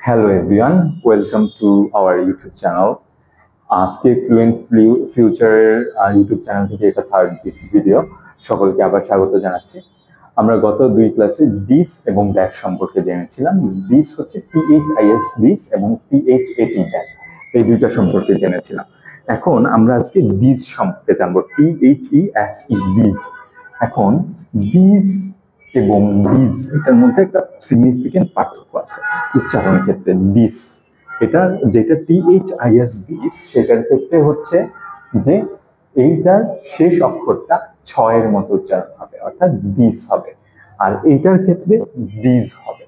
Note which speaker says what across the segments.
Speaker 1: Hello everyone, welcome to our YouTube channel. আজকে fluent ফিউচারের YouTube channel থেকে এটা third video. সকলকে আবার স্বাগত জানাচ্ছি। আমরা গত দুই ক্লাসে দিস এবং দ্যাট সম্পর্কে জেনেছিলাম। দিস হচ্ছে THIS দিস এবং THAT দ্যাট, এই দুইটা সম্পর্কে জেনেছিলাম। এখন আমরা আজকে দিস সম্পর্কে জানবো, THESE দিস। এখন দিস এবং দিস এটার মধ্যে একটা সিগনিফিকেন্ট পার্থক্য আছে উচ্চারণের ক্ষেত্রে। দিস এটা যেটা THIS দিস, সেটার ক্ষেত্রে হচ্ছে যে এইটার শেষ অক্ষরটা ছয়ের মতো উচ্চারণ হবে, অর্থাৎ দিস হবে। আর এইটার ক্ষেত্রে দিস হবে,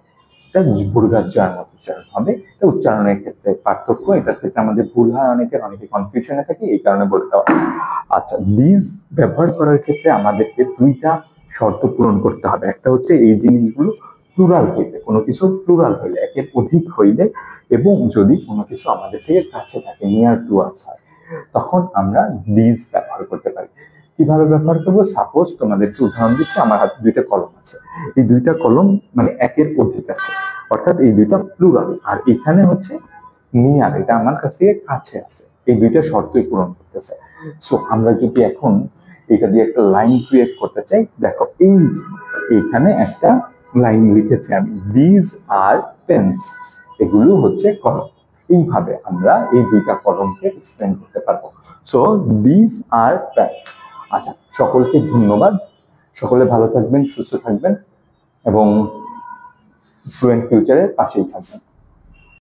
Speaker 1: এটা বর্গার মতো উচ্চারণ হবে। এটা উচ্চারণের ক্ষেত্রে পার্থক্য, এটার ক্ষেত্রে আমাদের ভুল হয়, অনেকে কনফিউশনে থাকে, এই কারণে বলতে হবে। আচ্ছা, দিস ব্যবহার করার ক্ষেত্রে আমাদেরকে দুইটা শর্ত পূরণ করতে হবে। একটা হচ্ছে এই জিনিসগুলো প্লুরাল হইলে, কোনো কিছু প্লুরাল হইলে, একের অধিক হইলে, এবং যদি কোনো কিছু আমাদের থেকে কাছে থাকে, নিয়ার টু আস হয়, তখন আমরা দিস ব্যবহার করতে পারি। কিভাবে ব্যবহার করবো? সাপোজ তোমাদেরকে উদাহরণ দিচ্ছি, আমার হাতে দুইটা কলম আছে, এই দুইটা কলম মানে একের অধিক আছে, অর্থাৎ এই দুইটা প্লুরাল। আর এখানে হচ্ছে নিয়ার, এটা আমার কাছ থেকে কাছে আছে, এই দুইটা শর্তই পূরণ করতেছে। সো আমরা যদি এখন এটা দিয়ে একটা লাইন ক্রিয়েট করতে চাই, দেখো এই এইখানে একটা লাইন লিখেছি আমি, দিস আর পেন্স, এগুলো হচ্ছে কলম। এইভাবে আমরা এই দুইটা কলমকে এক্সপ্লেন করতে পারবো। So this are pens. আচ্ছা, সকলকে ধন্যবাদ। সকলে ভালো থাকবেন, সুস্থ থাকবেন এবং ফ্লুয়েন্ট ফিউচারের পাশেই থাকবেন।